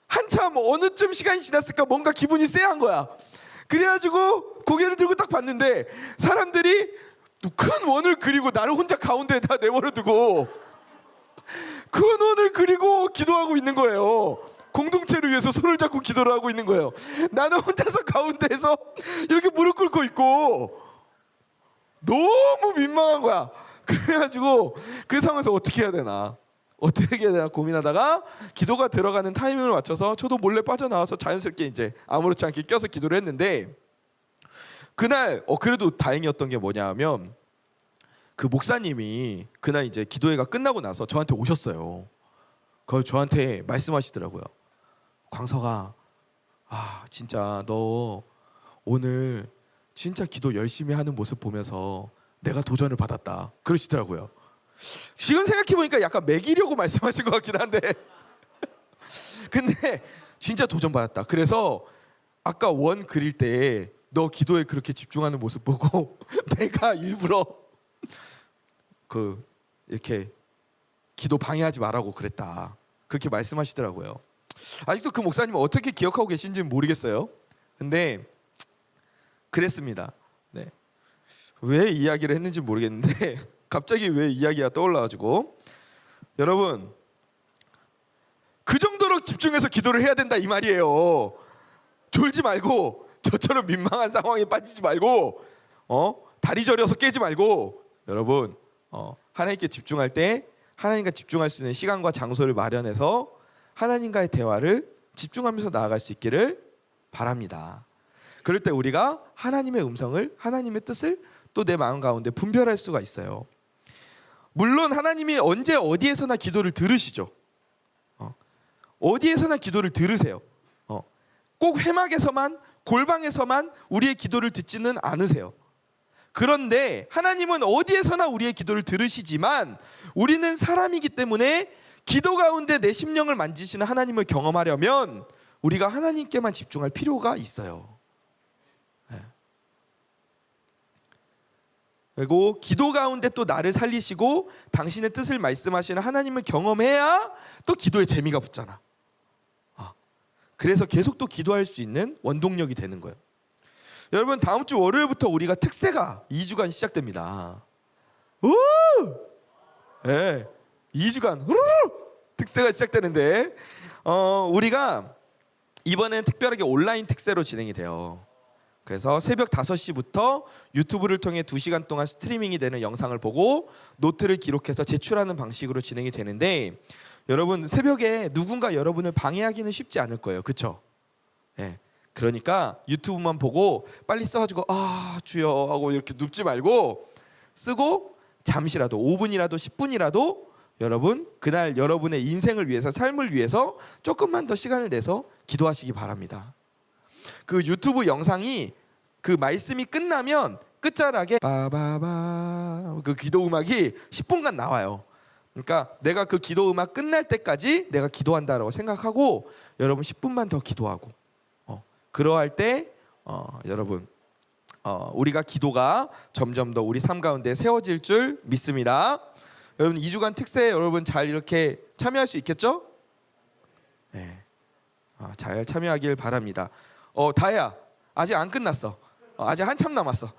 한참 어느쯤 시간이 지났을까 뭔가 기분이 쎄한 거야. 그래가지고 고개를 들고 딱 봤는데 사람들이 큰 원을 그리고 나를 혼자 가운데에다 내버려 두고 큰 원을 그리고 기도하고 있는 거예요. 공동체를 위해서 손을 잡고 기도를 하고 있는 거예요. 나는 혼자서 가운데에서 이렇게 무릎 꿇고 있고 너무 민망한 거야. 그래가지고 그 상황에서 어떻게 해야 되나 고민하다가 기도가 들어가는 타이밍을 맞춰서 저도 몰래 빠져나와서 자연스럽게 이제 아무렇지 않게 껴서 기도를 했는데, 그날 그래도 다행이었던 게 뭐냐 하면 그 목사님이 그날 이제 기도회가 끝나고 나서 저한테 오셨어요. 그걸 저한테 말씀하시더라고요. 광석아, 진짜 너 오늘 진짜 기도 열심히 하는 모습 보면서 내가 도전을 받았다 그러시더라고요. 지금 생각해보니까 약간 매기려고 말씀하신 것 같긴 한데 근데 진짜 도전 받았다. 그래서 아까 원 그릴 때 너 기도에 그렇게 집중하는 모습 보고 내가 일부러 이렇게 기도 방해하지 말라고 그랬다 그렇게 말씀하시더라고요. 아직도 그 목사님은 어떻게 기억하고 계신지는 모르겠어요. 근데 그랬습니다. 네. 왜 이야기를 했는지 모르겠는데 갑자기 왜 이야기가 떠올라가지고, 여러분 그 정도로 집중해서 기도를 해야 된다 이 말이에요. 졸지 말고 저처럼 민망한 상황에 빠지지 말고 다리 저려서 깨지 말고, 여러분 하나님께 집중할 때 하나님과 집중할 수 있는 시간과 장소를 마련해서 하나님과의 대화를 집중하면서 나아갈 수 있기를 바랍니다. 그럴 때 우리가 하나님의 음성을, 하나님의 뜻을 또 내 마음 가운데 분별할 수가 있어요. 물론 하나님이 언제 어디에서나 기도를 들으시죠. 어디에서나 기도를 들으세요. 꼭 회막에서만, 골방에서만 우리의 기도를 듣지는 않으세요. 그런데 하나님은 어디에서나 우리의 기도를 들으시지만 우리는 사람이기 때문에 기도 가운데 내 심령을 만지시는 하나님을 경험하려면 우리가 하나님께만 집중할 필요가 있어요. 그리고 기도 가운데 또 나를 살리시고 당신의 뜻을 말씀하시는 하나님을 경험해야 또 기도에 재미가 붙잖아. 그래서 계속 또 기도할 수 있는 원동력이 되는 거예요. 여러분 다음 주 월요일부터 우리가 특세가 2주간 시작됩니다. 오! 네, 2주간 후루루 특세가 시작되는데 우리가 이번엔 특별하게 온라인 특세로 진행이 돼요. 그래서 새벽 5시부터 유튜브를 통해 2시간 동안 스트리밍이 되는 영상을 보고 노트를 기록해서 제출하는 방식으로 진행이 되는데, 여러분 새벽에 누군가 여러분을 방해하기는 쉽지 않을 거예요. 그렇죠? 네. 그러니까 유튜브만 보고 빨리 써가지고 주여 하고 이렇게 눕지 말고 쓰고 잠시라도 5분이라도 10분이라도 여러분 그날 여러분의 인생을 위해서, 삶을 위해서 조금만 더 시간을 내서 기도하시기 바랍니다. 그 유튜브 영상이 그 말씀이 끝나면 끝자락에 바바바 그 기도 음악이 10분간 나와요. 그러니까 내가 그 기도 음악 끝날 때까지 내가 기도한다라고 생각하고 여러분 10분만 더 기도하고 그러할 때 여러분 우리가 기도가 점점 더 우리 삶 가운데 세워질 줄 믿습니다. 여러분 2주간 특세 여러분 잘 이렇게 참여할 수 있겠죠? 네, 잘 참여하길 바랍니다. 다혜야 아직 안 끝났어. 아직 한참 남았어.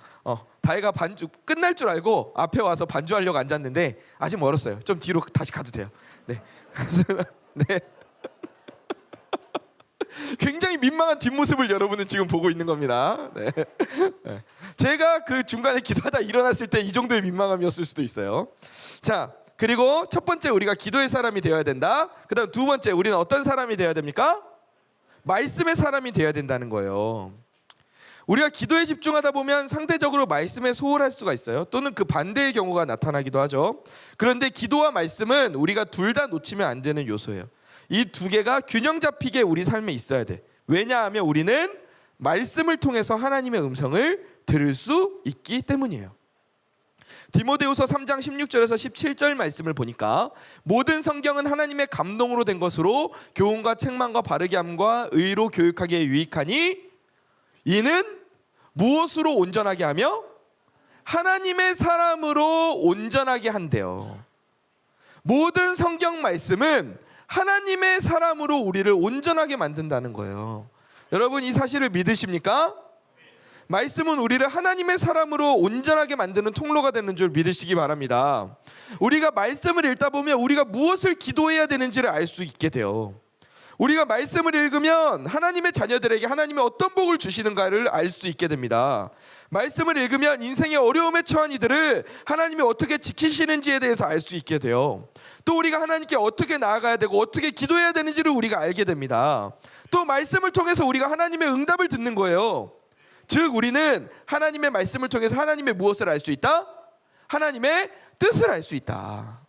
다혜가 반주 끝날 줄 알고 앞에 와서 반주하려고 앉았는데 아직 멀었어요. 좀 뒤로 다시 가도 돼요. 네. 네. 굉장히 민망한 뒷모습을 여러분은 지금 보고 있는 겁니다. 네. 네. 제가 그 중간에 기도하다 일어났을 때 이 정도의 민망함이었을 수도 있어요. 자, 그리고 첫 번째 우리가 기도의 사람이 되어야 된다. 그다음 두 번째 우리는 어떤 사람이 되어야 됩니까? 말씀의 사람이 되어야 된다는 거예요. 우리가 기도에 집중하다 보면 상대적으로 말씀에 소홀할 수가 있어요. 또는 그 반대의 경우가 나타나기도 하죠. 그런데 기도와 말씀은 우리가 둘 다 놓치면 안 되는 요소예요. 이 두 개가 균형 잡히게 우리 삶에 있어야 돼. 왜냐하면 우리는 말씀을 통해서 하나님의 음성을 들을 수 있기 때문이에요. 디모데후서 3장 16절에서 17절 말씀을 보니까 모든 성경은 하나님의 감동으로 된 것으로 교훈과 책망과 바르게 함과 의로 교육하기에 유익하니 이는 무엇으로 온전하게 하며 하나님의 사람으로 온전하게 한대요. 모든 성경 말씀은 하나님의 사람으로 우리를 온전하게 만든다는 거예요. 여러분 이 사실을 믿으십니까? 말씀은 우리를 하나님의 사람으로 온전하게 만드는 통로가 되는 줄 믿으시기 바랍니다. 우리가 말씀을 읽다 보면 우리가 무엇을 기도해야 되는지를 알 수 있게 돼요. 우리가 말씀을 읽으면 하나님의 자녀들에게 하나님의 어떤 복을 주시는가를 알 수 있게 됩니다. 말씀을 읽으면 인생의 어려움에 처한 이들을 하나님이 어떻게 지키시는지에 대해서 알 수 있게 돼요. 또 우리가 하나님께 어떻게 나아가야 되고 어떻게 기도해야 되는지를 우리가 알게 됩니다. 또 말씀을 통해서 우리가 하나님의 응답을 듣는 거예요. 즉 우리는 하나님의 말씀을 통해서 하나님의 무엇을 알 수 있다? 하나님의 뜻을 알 수 있다.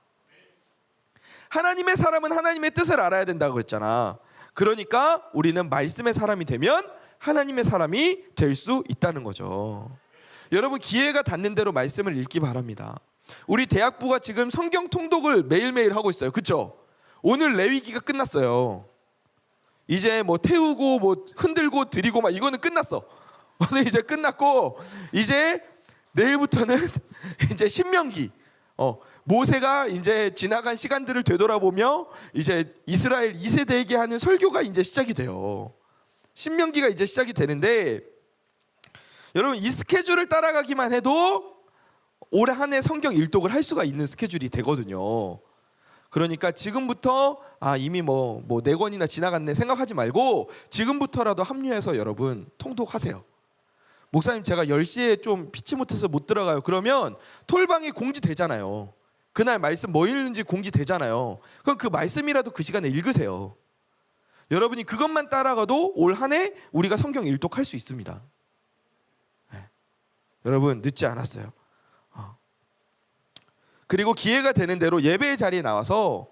하나님의 사람은 하나님의 뜻을 알아야 된다고 그랬잖아. 그러니까 우리는 말씀의 사람이 되면 하나님의 사람이 될 수 있다는 거죠. 여러분 기회가 닿는 대로 말씀을 읽기 바랍니다. 우리 대학부가 지금 성경 통독을 매일매일 하고 있어요. 그렇죠? 오늘 레위기가 끝났어요. 이제 뭐 태우고 뭐 흔들고 드리고 막 이거는 끝났어. 오늘 이제 끝났고 이제 내일부터는 이제 신명기 모세가 이제 지나간 시간들을 되돌아보며 이제 이스라엘 2세대에게 하는 설교가 이제 시작이 돼요. 신명기가 이제 시작이 되는데 여러분 이 스케줄을 따라가기만 해도 올 한 해 성경 일독을 할 수가 있는 스케줄이 되거든요. 그러니까 지금부터 이미 뭐 4권이나 지나갔네 생각하지 말고 지금부터라도 합류해서 여러분 통독하세요. 목사님 제가 10시에 좀 피치 못해서 못 들어가요. 그러면 톨방이 공지되잖아요. 그날 말씀 뭐 읽는지 공지되잖아요. 그럼 그 말씀이라도 그 시간에 읽으세요. 여러분이 그것만 따라가도 올 한 해 우리가 성경 일독할 수 있습니다. 네. 여러분 늦지 않았어요. 그리고 기회가 되는 대로 예배의 자리에 나와서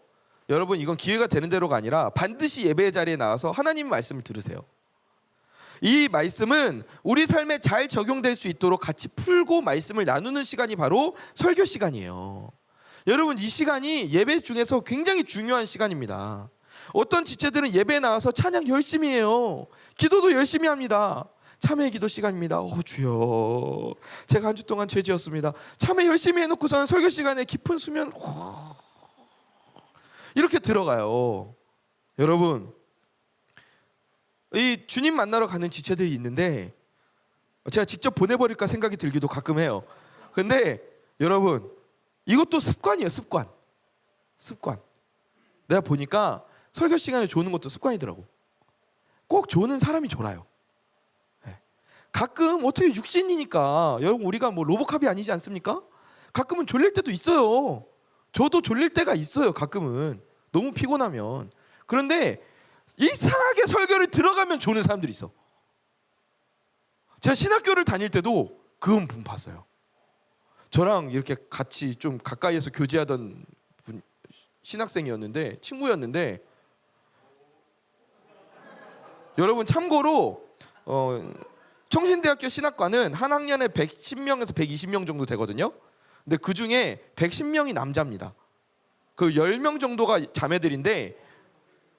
여러분 이건 기회가 되는 대로가 아니라 반드시 예배의 자리에 나와서 하나님의 말씀을 들으세요. 이 말씀은 우리 삶에 잘 적용될 수 있도록 같이 풀고 말씀을 나누는 시간이 바로 설교 시간이에요. 여러분 이 시간이 예배 중에서 굉장히 중요한 시간입니다. 어떤 지체들은 예배에 나와서 찬양 열심히 해요. 기도도 열심히 합니다. 참회 기도 시간입니다. 주여 제가 한 주 동안 죄 지었습니다. 참회 열심히 해놓고서는 설교 시간에 깊은 수면 이렇게 들어가요. 여러분 이 주님 만나러 가는 지체들이 있는데 제가 직접 보내버릴까 생각이 들기도 가끔 해요. 근데 여러분 이것도 습관이에요. 습관. 내가 보니까 설교 시간에 조는 것도 습관이더라고. 꼭 조는 사람이 졸아요. 가끔 어떻게 육신이니까 여러분 우리가 뭐 로보캅이 아니지 않습니까? 가끔은 졸릴 때도 있어요. 저도 졸릴 때가 있어요. 가끔은 너무 피곤하면. 그런데 이상하게 설교를 들어가면 조는 사람들이 있어. 제가 신학교를 다닐 때도 그건 봤어요. 저랑 이렇게 같이 좀 가까이에서 교제하던 신학생이었는데 친구였는데 여러분 참고로 청신대학교 신학과는 한 학년에 110명에서 120명 정도 되거든요. 근데 그 중에 110명이 남자입니다. 그 10명 정도가 자매들인데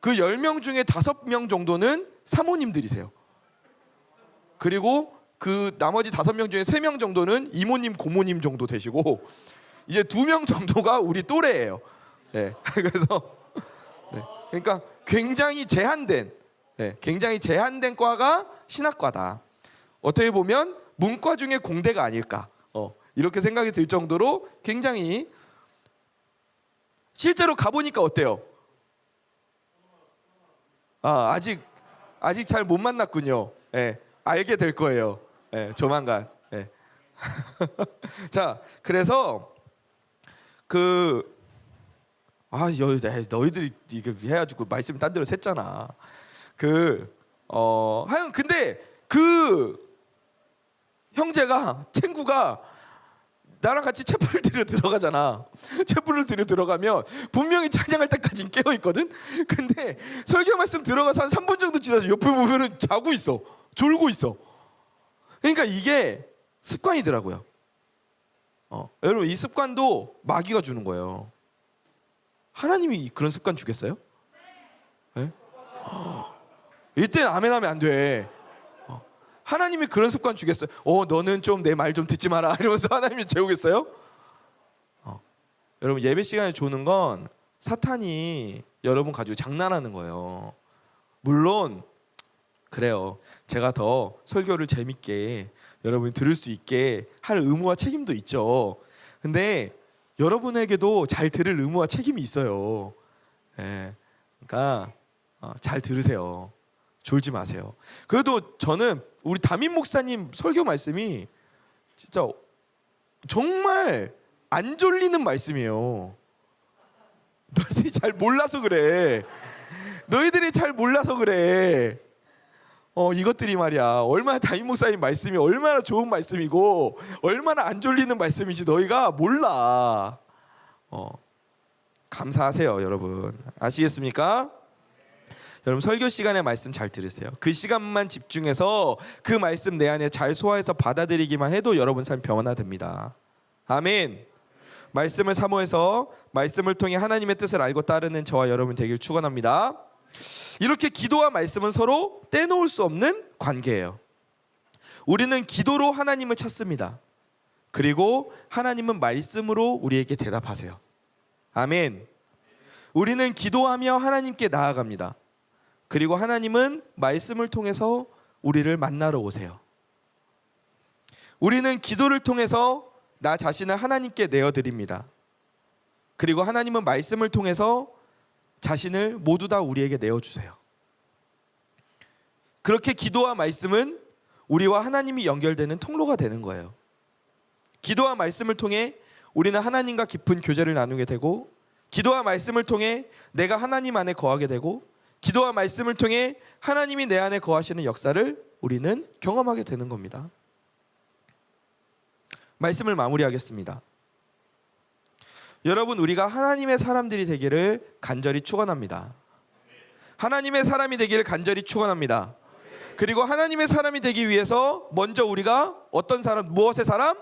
그 10명 중에 5명 정도는 사모님들이세요. 그리고 그 나머지 5명 중에 3명 정도는 이모님, 고모님 정도 되시고 이제 2명 정도가 우리 또래예요. 네. 그래서 네. 그러니까 굉장히 제한된 과가 신학과다. 어떻게 보면 문과 중에 공대가 아닐까 이렇게 생각이 들 정도로 굉장히 실제로 가보니까 어때요? 아직 잘 못 만났군요. 네, 알게 될 거예요. 네, 조만간. 네. 자, 그래서 너희들이 이거 해가지고 말씀 딴 데로 샜잖아. 하여간 근데 그 형제가 친구가 나랑 같이 채플을 들여 들어가잖아. 채플을 들여 들어가면 분명히 찬양할 때까지는 깨어 있거든. 근데 설교 말씀 들어가서 한 3분 정도 지나서 옆에 보면은 자고 있어. 졸고 있어. 그러니까 이게 습관이더라고요. 여러분, 이 습관도 마귀가 주는 거예요. 하나님이 그런 습관 주겠어요? 네? 이때는 아멘하면 안 돼. 하나님이 그런 습관 주겠어요? 너는 좀 내 말 좀 듣지 마라 이러면서 하나님이 재우겠어요? 여러분, 예배 시간에 조는 건 사탄이 여러분 가지고 장난하는 거예요. 물론 그래요. 제가 더 설교를 재밌게 여러분이 들을 수 있게 할 의무와 책임도 있죠. 근데 여러분에게도 잘 들을 의무와 책임이 있어요. 예. 그러니까 잘 들으세요. 졸지 마세요. 그래도 저는 우리 담임 목사님 설교 말씀이 진짜 정말 안 졸리는 말씀이에요. 너희들이 잘 몰라서 그래. 너희들이 잘 몰라서 그래. 이것들이 말이야, 얼마나 담임 목사님 말씀이 얼마나 좋은 말씀이고 얼마나 안 졸리는 말씀인지 너희가 몰라. 감사하세요, 여러분. 아시겠습니까? 여러분, 설교 시간에 말씀 잘 들으세요. 그 시간만 집중해서 그 말씀 내 안에 잘 소화해서 받아들이기만 해도 여러분 삶 변화됩니다. 아멘. 말씀을 사모해서 말씀을 통해 하나님의 뜻을 알고 따르는 저와 여러분 되길 축원합니다. 이렇게 기도와 말씀은 서로 떼놓을 수 없는 관계예요. 우리는 기도로 하나님을 찾습니다. 그리고 하나님은 말씀으로 우리에게 대답하세요. 아멘. 우리는 기도하며 하나님께 나아갑니다. 그리고 하나님은 말씀을 통해서 우리를 만나러 오세요. 우리는 기도를 통해서 나 자신을 하나님께 내어드립니다. 그리고 하나님은 말씀을 통해서 자신을 모두 다 우리에게 내어주세요. 그렇게 기도와 말씀은 우리와 하나님이 연결되는 통로가 되는 거예요. 기도와 말씀을 통해 우리는 하나님과 깊은 교제를 나누게 되고, 기도와 말씀을 통해 내가 하나님 안에 거하게 되고, 기도와 말씀을 통해 하나님이 내 안에 거하시는 역사를 우리는 경험하게 되는 겁니다. 말씀을 마무리하겠습니다. 여러분, 우리가 하나님의 사람들이 되기를 간절히 축원합니다. 하나님의 사람이 되기를 간절히 축원합니다. 그리고 하나님의 사람이 되기 위해서 먼저 우리가 어떤 사람, 무엇의 사람?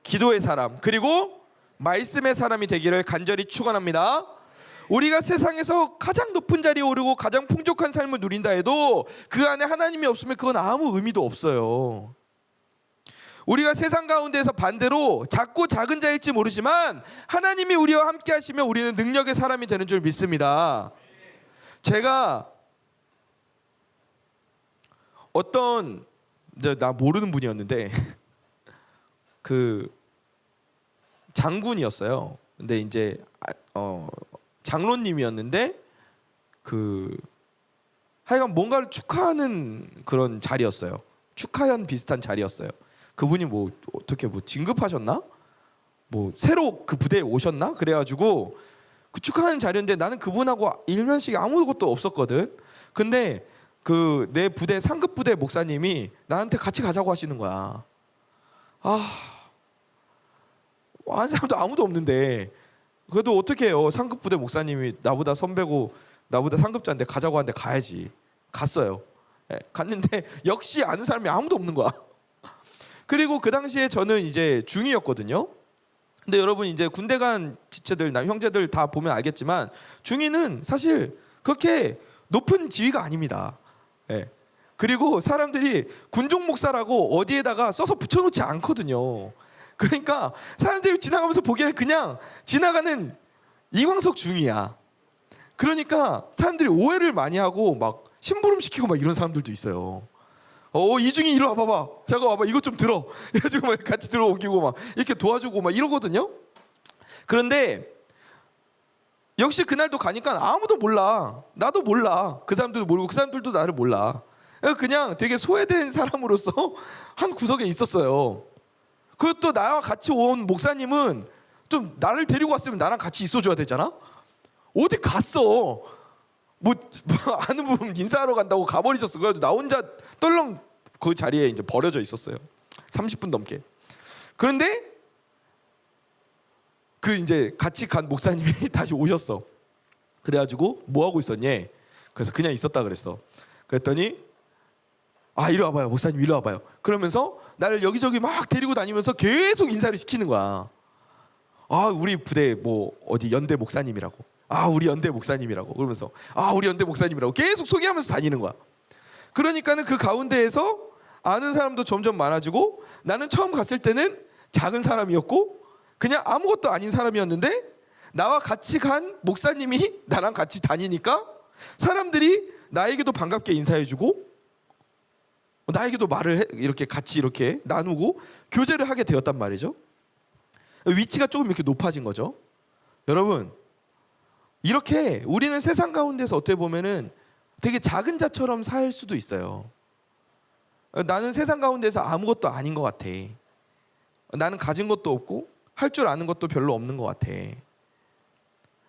기도의 사람, 그리고 말씀의 사람이 되기를 간절히 축원합니다. 우리가 세상에서 가장 높은 자리에 오르고 가장 풍족한 삶을 누린다 해도 그 안에 하나님이 없으면 그건 아무 의미도 없어요. 우리가 세상 가운데서 반대로 작고 작은 자일지 모르지만 하나님이 우리와 함께 하시면 우리는 능력의 사람이 되는 줄 믿습니다. 제가 어떤 나 모르는 분이었는데 그 장군이었어요. 근데 이제 장로님이었는데 그 하여간 뭔가를 축하하는 그런 자리였어요. 축하연 비슷한 자리였어요. 그분이 뭐 어떻게 뭐 진급하셨나? 뭐 새로 그 부대에 오셨나? 그래가지고 그 축하하는 자리인데 나는 그분하고 일면식이 아무것도 없었거든. 근데 그 내 부대 상급 부대 목사님이 나한테 같이 가자고 하시는 거야. 한 사람도 아무도 없는데 그래도 어떻게 해요? 상급 부대 목사님이 나보다 선배고 나보다 상급자인데 가자고 하는데 가야지. 갔어요. 갔는데 역시 아는 사람이 아무도 없는 거야. 그리고 그 당시에 저는 이제 중이었거든요. 근데 여러분 이제 군대 간 지체들, 형제들 다 보면 알겠지만 중위는 사실 그렇게 높은 지위가 아닙니다. 그리고 사람들이 군종 목사라고 어디에다가 써서 붙여놓지 않거든요. 그러니까 사람들이 지나가면서 보기에 그냥 지나가는 이광석 중이야. 그러니까 사람들이 오해를 많이 하고 막 심부름 시키고 막 이런 사람들도 있어요. 이중이 이리 와봐봐. 잠깐 와봐. 이것 좀 들어. 해가지고 막 같이 들어오기고 막 이렇게 도와주고 막 이러거든요. 그런데 역시 그날도 가니까 아무도 몰라. 나도 몰라. 그 사람들도 모르고 그 사람들도 나를 몰라. 그냥 되게 소외된 사람으로서 한 구석에 있었어요. 그리고 또 나와 같이 온 목사님은 좀 나를 데리고 왔으면 나랑 같이 있어줘야 되잖아. 어디 갔어? 뭐 아는 분 인사하러 간다고 가버리셨어. 그래가지고 나 혼자 떨렁 그 자리에 이제 버려져 있었어요. 30분 넘게. 그런데 그 이제 같이 간 목사님이 다시 오셨어. 그래가지고 뭐 하고 있었니? 그래서 그냥 있었다 그랬어. 그랬더니 이리 와봐요. 목사님 이리 와봐요. 그러면서 나를 여기저기 막 데리고 다니면서 계속 인사를 시키는 거야. 아 우리 부대 뭐 어디 연대 목사님이라고, 아 우리 연대 목사님이라고 그러면서 아 우리 연대 목사님이라고 계속 소개하면서 다니는 거야. 그러니까는 그 가운데에서 아는 사람도 점점 많아지고, 나는 처음 갔을 때는 작은 사람이었고 그냥 아무것도 아닌 사람이었는데, 나와 같이 간 목사님이 나랑 같이 다니니까 사람들이 나에게도 반갑게 인사해주고 나에게도 말을 이렇게 같이 이렇게 나누고 교제를 하게 되었단 말이죠. 위치가 조금 이렇게 높아진 거죠. 여러분, 이렇게 우리는 세상 가운데서 어떻게 보면은 되게 작은 자처럼 살 수도 있어요. 나는 세상 가운데서 아무것도 아닌 것 같아. 나는 가진 것도 없고 할 줄 아는 것도 별로 없는 것 같아.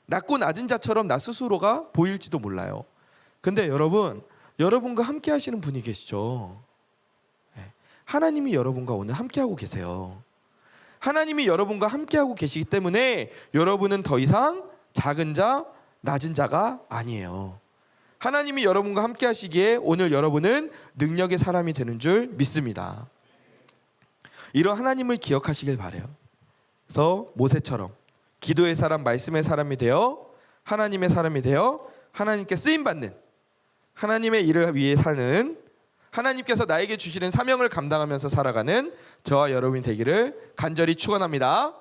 낮고 낮은 자처럼 나 스스로가 보일지도 몰라요. 근데 여러분, 여러분과 함께 하시는 분이 계시죠. 하나님이 여러분과 오늘 함께하고 계세요. 하나님이 여러분과 함께하고 계시기 때문에 여러분은 더 이상 작은 자, 낮은 자가 아니에요. 하나님이 여러분과 함께 하시기에 오늘 여러분은 능력의 사람이 되는 줄 믿습니다. 이런 하나님을 기억하시길 바라요. 그래서 모세처럼 기도의 사람, 말씀의 사람이 되어 하나님의 사람이 되어 하나님께 쓰임받는, 하나님의 일을 위해 사는, 하나님께서 나에게 주시는 사명을 감당하면서 살아가는 저와 여러분이 되기를 간절히 축원합니다.